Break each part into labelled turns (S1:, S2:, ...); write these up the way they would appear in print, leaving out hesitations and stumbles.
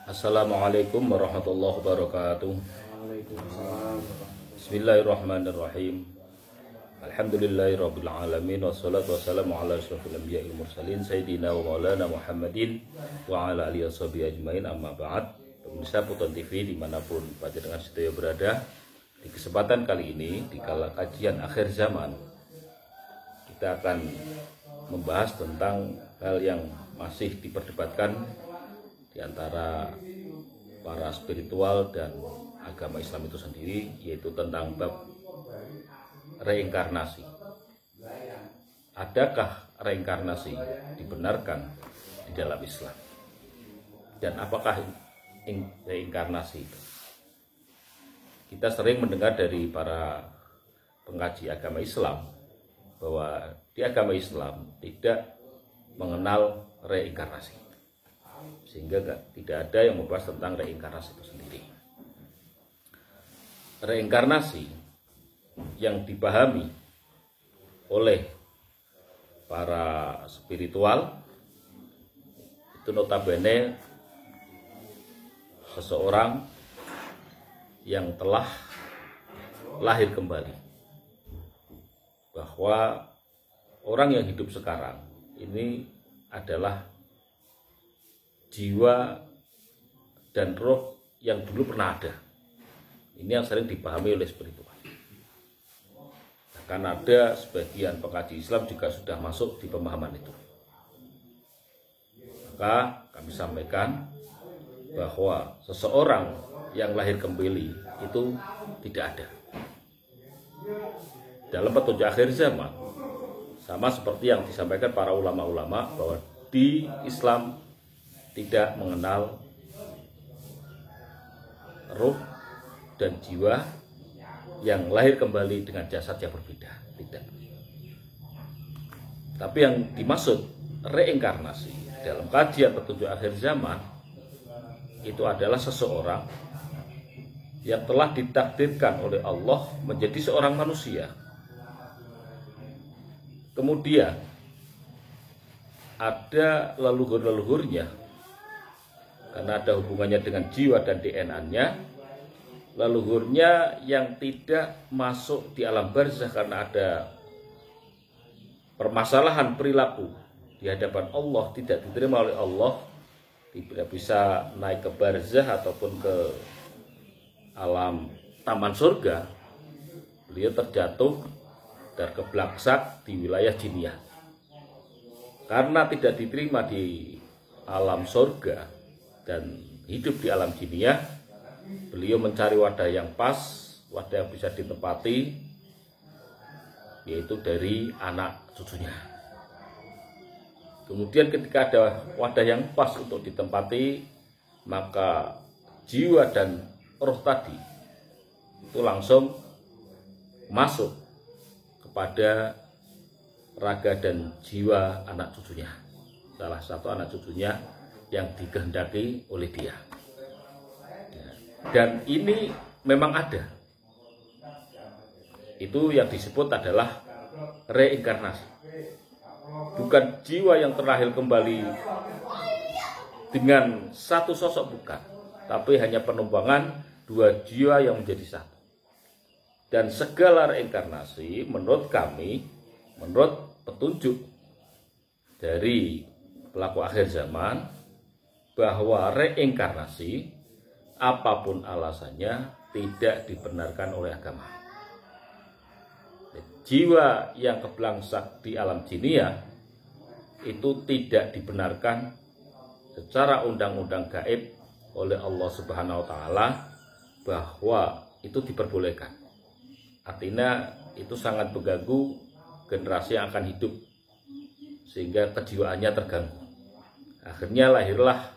S1: Assalamualaikum warahmatullahi wabarakatuh.
S2: Waalaikumsalam.
S1: Bismillahirrahmanirrahim. Alhamdulillahirabbil alamin wassalatu wassalamu ala asyrofil anbiya'i wal mursalin sayyidina wa maulana Muhammadin wa ala alihi washabihi ajmain, amma ba'd. Pemirsa Puton TV dimanapun panjenengan sedaya berada, di kesempatan kali ini di kala kajian akhir zaman kita akan membahas tentang hal yang masih diperdebatkan di antara para spiritual dan agama Islam itu sendiri, yaitu tentang bab reinkarnasi. Adakah reinkarnasi dibenarkan di dalam Islam? Dan apakah reinkarnasi itu? Kita sering mendengar dari para pengkaji agama Islam bahwa di agama Islam tidak mengenal reinkarnasi, sehingga tidak ada yang membahas tentang reinkarnasi itu sendiri. Reinkarnasi yang dipahami oleh para spiritual itu notabene seseorang yang telah lahir kembali, bahwa orang yang hidup sekarang ini adalah jiwa dan roh yang dulu pernah ada. Ini yang sering dipahami oleh spiritual. Bahkan ada sebagian pengkaji Islam juga sudah masuk di pemahaman itu. Maka kami sampaikan bahwa seseorang yang lahir kembali itu tidak ada. Dalam petunjuk akhir zaman, sama seperti yang disampaikan para ulama-ulama bahwa di Islam tidak mengenal ruh dan jiwa yang lahir kembali dengan jasad yang berbeda, tidak. Tapi yang dimaksud reinkarnasi dalam kajian petunjuk akhir zaman itu adalah seseorang yang telah ditakdirkan oleh Allah menjadi seorang manusia. Kemudian ada leluhur-leluhurnya, karena ada hubungannya dengan jiwa dan DNA-nya, leluhurnya yang tidak masuk di alam barzah karena ada permasalahan perilaku di hadapan Allah, tidak diterima oleh Allah, tidak bisa naik ke barzah ataupun ke alam taman surga. Beliau terjatuh tergeblaksak di wilayah jiniyah. Karena tidak diterima di alam surga dan hidup di alam jiniyah, beliau mencari wadah yang pas, wadah yang bisa ditempati, yaitu dari anak cucunya. Kemudian ketika ada wadah yang pas untuk ditempati, maka jiwa dan roh tadi itu langsung masuk kepada raga dan jiwa anak cucunya, salah satu anak cucunya yang dikehendaki oleh dia. Dan ini memang ada. Itu yang disebut adalah reinkarnasi. Bukan jiwa yang terlahir kembali dengan satu sosok, bukan, tapi hanya penumpangan dua jiwa yang menjadi satu. Dan segala reinkarnasi menurut kami, menurut petunjuk dari pelaku akhir zaman, bahwa reinkarnasi apapun alasannya tidak dibenarkan oleh agama. Jiwa yang keblangsak di alam jiniyah itu tidak dibenarkan secara undang-undang gaib oleh Allah Subhanahu wa taala bahwa itu diperbolehkan. Artinya itu sangat mengganggu generasi yang akan hidup sehingga kejiwaannya terganggu. Akhirnya lahirlah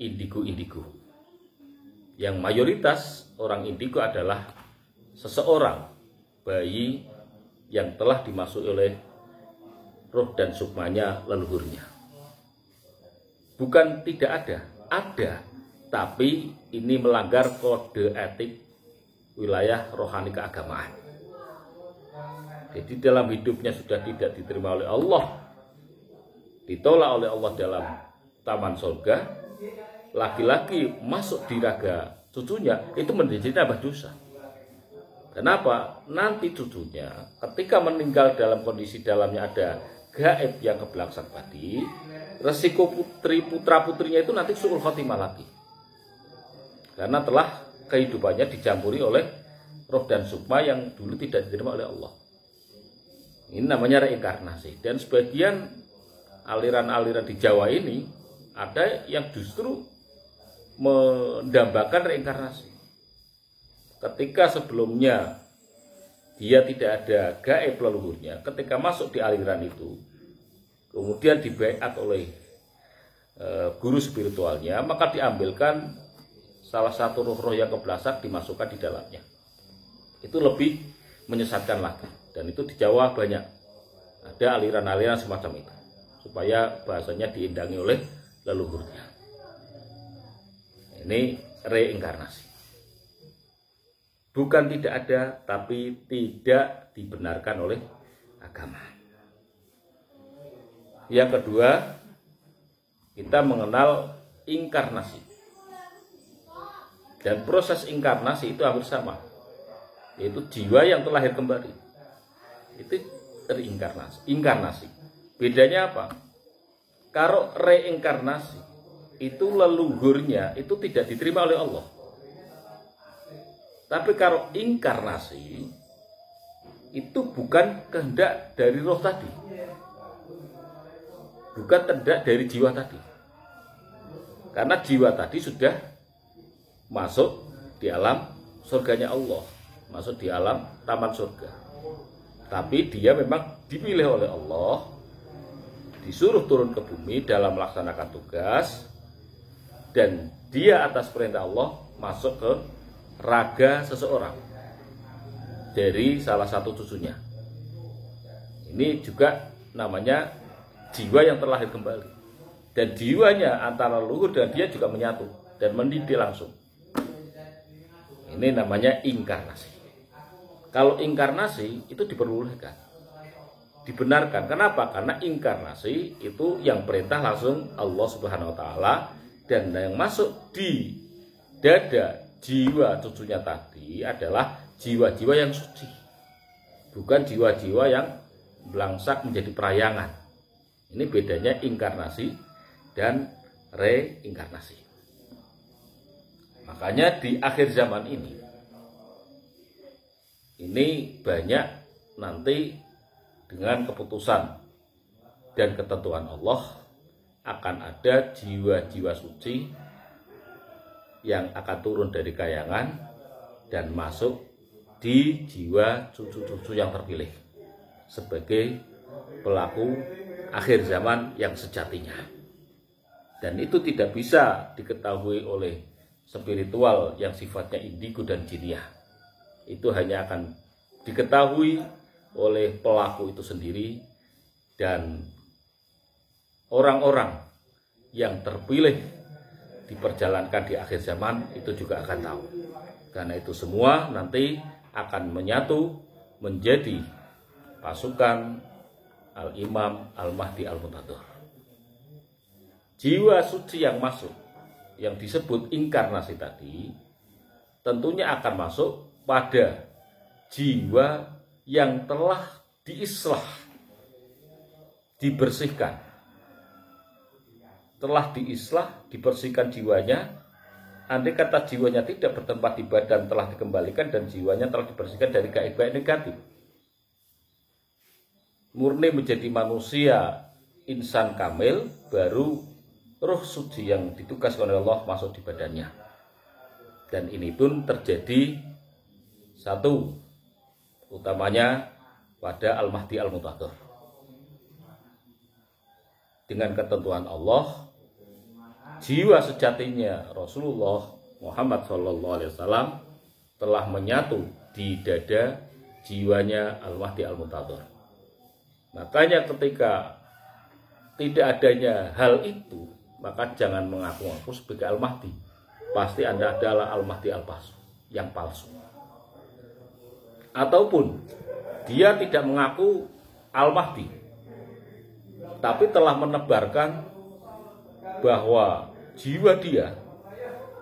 S1: indigo-indigo. Yang mayoritas orang indigo adalah seseorang bayi yang telah dimasuki oleh roh dan sukmanya leluhurnya. Bukan tidak ada, tapi ini melanggar kode etik wilayah rohani keagamaan. Jadi dalam hidupnya sudah tidak diterima oleh Allah, ditolak oleh Allah dalam taman surga, laki-laki masuk di raga cucunya, itu menjadi tambah dosa. Kenapa? Nanti cucunya ketika meninggal dalam kondisi dalamnya ada gaib yang kebelakang tadi, resiko putra-putrinya itu nanti suul khotimah lagi. Karena telah kehidupannya dicampuri oleh roh dan sukma yang dulu tidak diterima oleh Allah. Ini namanya reinkarnasi. Dan sebagian aliran-aliran di Jawa ini ada yang justru mendambakan reinkarnasi. Ketika sebelumnya dia tidak ada gaib leluhurnya, ketika masuk di aliran itu, kemudian dibaiat oleh guru spiritualnya, maka diambilkan salah satu roh-roh yang kebelasak dimasukkan di dalamnya. Itu lebih menyesatkan lagi. Dan itu di Jawa banyak. Ada aliran-aliran semacam itu. Supaya bahasanya diindangi oleh leluhurnya. Ini reinkarnasi. Bukan tidak ada, tapi tidak dibenarkan oleh agama. Yang kedua, kita mengenal inkarnasi. Dan proses inkarnasi itu hampir sama, yaitu jiwa yang terlahir kembali. Itu reinkarnasi. Inkarnasi. Bedanya apa? Kalau reinkarnasi itu leluhurnya itu tidak diterima oleh Allah. Tapi kalau inkarnasi itu bukan kehendak dari roh tadi, bukan kehendak dari jiwa tadi. Karena jiwa tadi sudah masuk di alam surganya Allah, masuk di alam taman surga. Tapi dia memang dipilih oleh Allah, disuruh turun ke bumi dalam melaksanakan tugas, dan dia atas perintah Allah masuk ke raga seseorang dari salah satu cucunya. Ini juga namanya jiwa yang terlahir kembali. Dan jiwanya antara leluhur dan dia juga menyatu dan mendidih langsung. Ini namanya inkarnasi. Kalau inkarnasi itu diperbolehkan, dibenarkan. Kenapa? Karena inkarnasi itu yang perintah langsung Allah Subhanahu wa taala, dan yang masuk di dada jiwa cucunya tadi adalah jiwa-jiwa yang suci, bukan jiwa-jiwa yang belangsak menjadi perayangan. Ini bedanya inkarnasi dan reinkarnasi. Makanya di akhir zaman ini banyak nanti dengan keputusan dan ketentuan Allah akan ada jiwa-jiwa suci yang akan turun dari kayangan dan masuk di jiwa cucu-cucu yang terpilih sebagai pelaku akhir zaman yang sejatinya. Dan itu tidak bisa diketahui oleh spiritual yang sifatnya indigo dan jiniah. Itu hanya akan diketahui oleh pelaku itu sendiri dan orang-orang yang terpilih diperjalankan di akhir zaman itu juga akan tahu. Karena itu semua nanti akan menyatu menjadi pasukan Al-Imam Al-Mahdi Al-Muntadhir. Jiwa suci yang masuk, yang disebut inkarnasi tadi, tentunya akan masuk pada jiwa yang telah diislah, dibersihkan. Telah diislah, dibersihkan jiwanya. Andai kata jiwanya tidak bertempat di badan, telah dikembalikan dan jiwanya telah dibersihkan dari gaib-gaib negatif. Murni menjadi manusia insan kamil, baru roh suci yang ditugaskan oleh Allah masuk di badannya. Dan ini pun terjadi satu, utamanya pada Al-Mahdi Al-Muntadhir. Dengan ketentuan Allah, jiwa sejatinya Rasulullah Muhammad SAW telah menyatu di dada jiwanya Al-Mahdi Al-Muntadhir. Makanya ketika tidak adanya hal itu, maka jangan mengaku-ngaku sebagai Al-Mahdi. Pasti Anda adalah Al-Mahdi Al-Palsu, yang palsu. Ataupun dia tidak mengaku Al-Mahdi, tapi telah menebarkan bahwa jiwa dia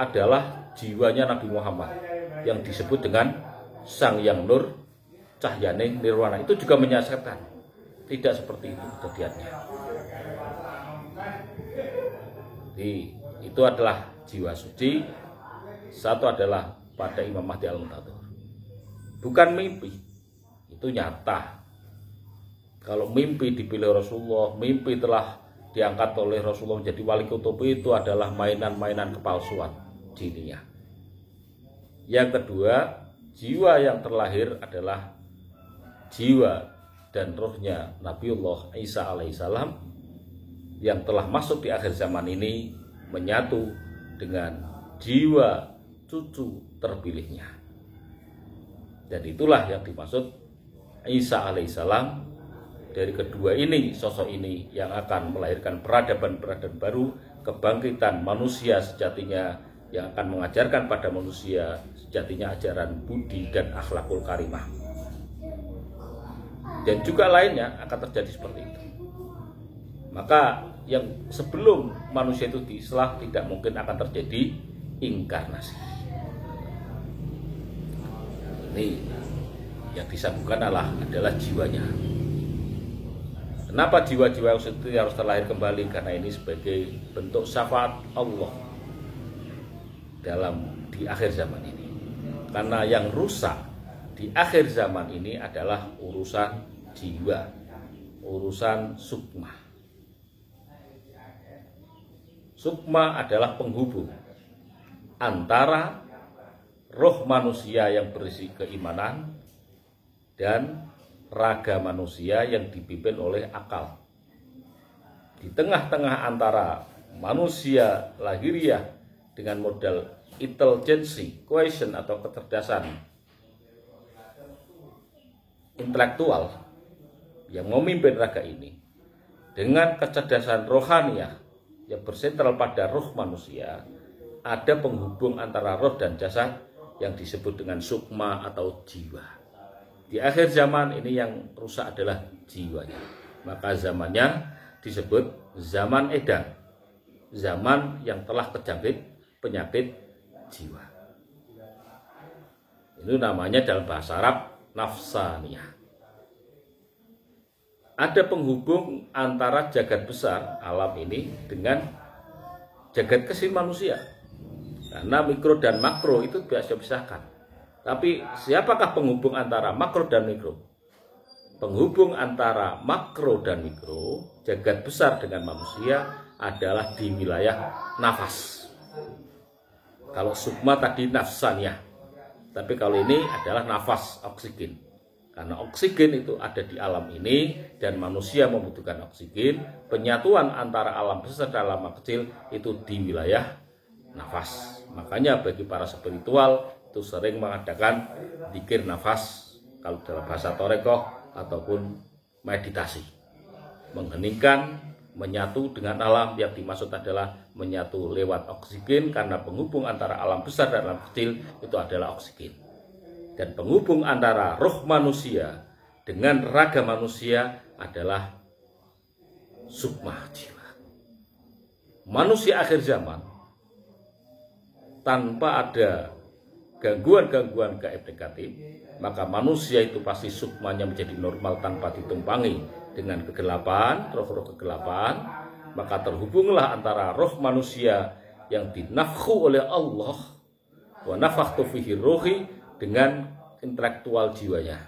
S1: adalah jiwanya Nabi Muhammad yang disebut dengan Sang Yang Nur Cahyane Nirwana. Itu juga menyesatkan. Tidak seperti itu kejadiannya. Jadi itu adalah jiwa suci. Satu adalah pada Imam Mahdi Al-Muntadhir. Bukan mimpi, itu nyata. Kalau mimpi dipilih Rasulullah, mimpi telah diangkat oleh Rasulullah menjadi wali kutub, itu adalah mainan-mainan kepalsuan jiniyah. Yang kedua, jiwa yang terlahir adalah jiwa dan rohnya Nabiullah Isa alaihissalam yang telah masuk di akhir zaman ini menyatu dengan jiwa cucu terpilihnya. Dan itulah yang dimaksud Isa alaihissalam. Dari kedua ini, sosok ini yang akan melahirkan peradaban-peradaban baru, kebangkitan manusia sejatinya yang akan mengajarkan pada manusia sejatinya ajaran budi dan akhlakul karimah. Dan juga lainnya akan terjadi seperti itu. Maka yang sebelum manusia itu diislah tidak mungkin akan terjadi inkarnasi. Ini yang disambungkan adalah jiwanya. Kenapa jiwa-jiwa itu harus terlahir kembali? Karena ini sebagai bentuk syafaat Allah di akhir zaman ini. Karena yang rusak di akhir zaman ini adalah urusan jiwa, urusan sukma. Sukma adalah penghubung antara roh manusia yang berisi keimanan dan raga manusia yang dipimpin oleh akal. Di tengah-tengah antara manusia lahiriah dengan modal intelligensi, quotient atau kecerdasan intelektual yang memimpin raga ini dengan kecerdasan rohaniah yang bersentral pada roh manusia, ada penghubung antara roh dan jasad yang disebut dengan sukma atau jiwa. Di akhir zaman ini yang rusak adalah jiwanya. Maka zamannya disebut zaman edan, zaman yang telah terjangkit penyakit jiwa. Itu namanya dalam bahasa Arab nafsaniyah. Ada penghubung antara jagat besar alam ini dengan jagat kecil manusia. Karena mikro dan makro itu biasa dipisahkan. Tapi siapakah penghubung antara makro dan mikro? Penghubung antara makro dan mikro, jagat besar dengan manusia adalah di wilayah nafas. Kalau sukma tadi nafsaniyah, tapi kalau ini adalah nafas, oksigen. Karena oksigen itu ada di alam ini dan manusia membutuhkan oksigen. Penyatuan antara alam besar dan alam kecil itu di wilayah nafas. Makanya bagi para spiritual itu sering mengadakan zikir nafas kalau dalam bahasa Torekoh ataupun meditasi, mengheningkan, menyatu dengan alam. Yang dimaksud adalah menyatu lewat oksigen, karena penghubung antara alam besar dan alam kecil itu adalah oksigen. Dan penghubung antara roh manusia dengan raga manusia adalah sukma jiwa. Manusia akhir zaman tanpa ada gangguan-gangguan gaib negatif, maka manusia itu pasti sukmanya menjadi normal tanpa ditumpangi dengan kegelapan, roh-roh kegelapan. Maka terhubunglah antara roh manusia yang dinafkhu oleh Allah wa nafakhtu fihi ruhi dengan intelektual jiwanya,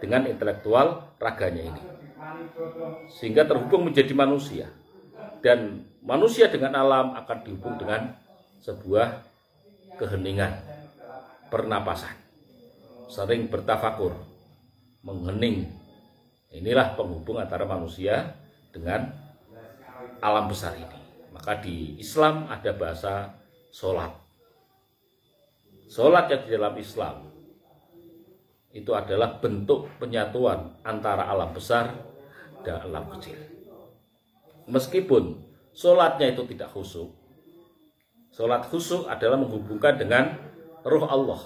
S1: dengan intelektual raganya ini, sehingga terhubung menjadi manusia. Dan manusia dengan alam akan dihubung dengan sebuah keheningan, pernapasan, sering bertafakur, menghening. Inilah penghubung antara manusia dengan alam besar ini. Maka di Islam ada bahasa sholat. Sholat yang di dalam Islam itu adalah bentuk penyatuan antara alam besar dan alam kecil. Meskipun sholatnya itu tidak khusyuk, sholat khusyuk adalah menghubungkan dengan roh Allah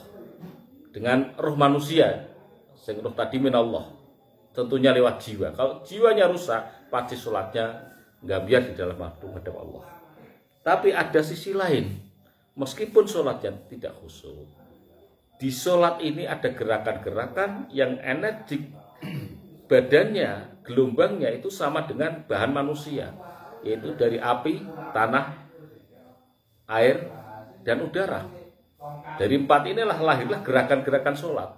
S1: dengan roh manusia, sing roh tadi min Allah, tentunya lewat jiwa. Kalau jiwanya rusak, pasti sholatnya nggak biar di dalam menghadap Allah. Tapi ada sisi lain, meskipun sholatnya tidak khusyuk, di sholat ini ada gerakan-gerakan yang energik, badannya, gelombangnya itu sama dengan bahan manusia, yaitu dari api, tanah, air, dan udara. Dari 4 inilah lahirlah gerakan-gerakan sholat.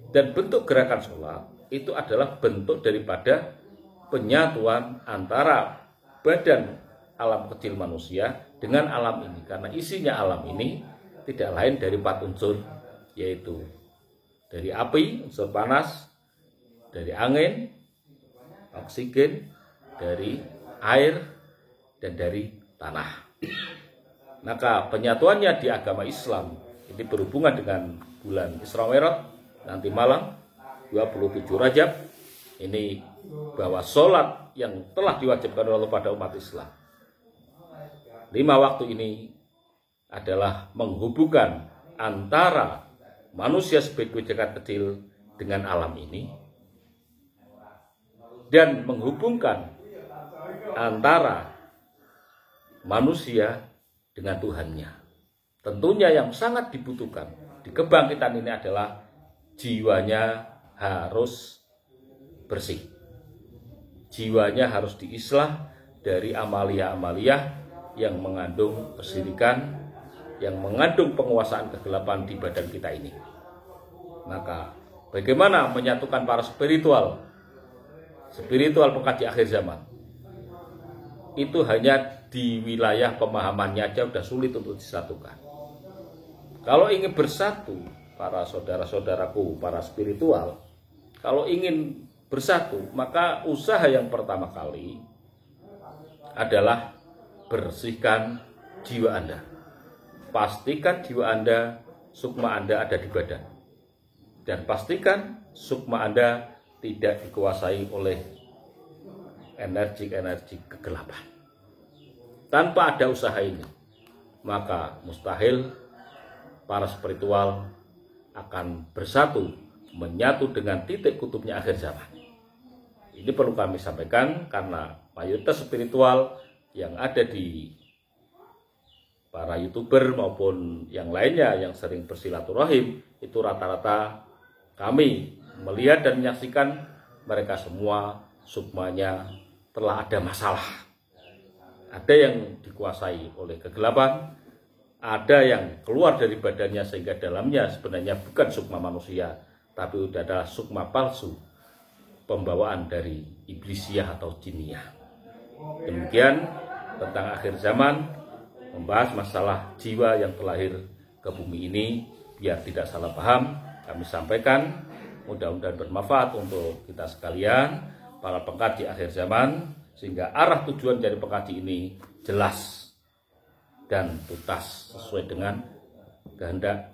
S1: Dan bentuk gerakan sholat itu adalah bentuk daripada penyatuan antara badan alam kecil manusia dengan alam ini. Karena isinya alam ini tidak lain dari 4 unsur, yaitu dari api, unsur panas, dari angin, oksigen, dari air, dan dari tanah. Maka penyatuannya di agama Islam ini berhubungan dengan bulan Isra Mi'raj nanti malam 27 Rajab ini, bahwa sholat yang telah diwajibkan oleh Allah pada umat Islam 5 waktu ini adalah menghubungkan antara manusia sebagai jagat kecil dengan alam ini, dan menghubungkan antara manusia dengan Tuhannya. Tentunya yang sangat dibutuhkan di kebangkitan ini adalah jiwanya harus bersih. Jiwanya harus diislah dari amalia-amalia yang mengandung kesyirikan, yang mengandung penguasaan kegelapan di badan kita ini. Maka bagaimana menyatukan para spiritual pekat di akhir zaman? Itu hanya di wilayah pemahamannya aja udah sulit untuk disatukan. Kalau ingin bersatu, para saudara-saudaraku, para spiritual, kalau ingin bersatu, maka usaha yang pertama kali adalah bersihkan jiwa Anda. Pastikan jiwa Anda, sukma Anda ada di badan. Dan pastikan sukma Anda tidak dikuasai oleh energi kegelapan. Tanpa ada usaha ini, maka mustahil para spiritual akan bersatu, menyatu dengan titik kutubnya akhir zaman. Ini perlu kami sampaikan karena mayoritas spiritual yang ada di para YouTuber maupun yang lainnya yang sering bersilaturahim, itu rata-rata kami melihat dan menyaksikan mereka semua sukmanya telah ada masalah. Ada yang dikuasai oleh kegelapan, ada yang keluar dari badannya sehingga dalamnya sebenarnya bukan sukma manusia, tapi adalah sukma palsu, pembawaan dari iblisiah atau jiniyah. Demikian tentang akhir zaman, membahas masalah jiwa yang terlahir ke bumi ini. Biar tidak salah paham, kami sampaikan, mudah-mudahan bermanfaat untuk kita sekalian, para pengkaji akhir zaman, sehingga arah tujuan dari pengkaji ini jelas dan tuntas sesuai dengan kehendak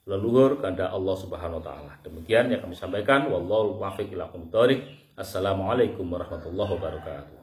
S1: leluhur, kehendak Allah Subhanahu wa taala. Demikian yang kami sampaikan, wallahu muwaffiq ila aqwamit thoriq. Assalamualaikum warahmatullahi wabarakatuh.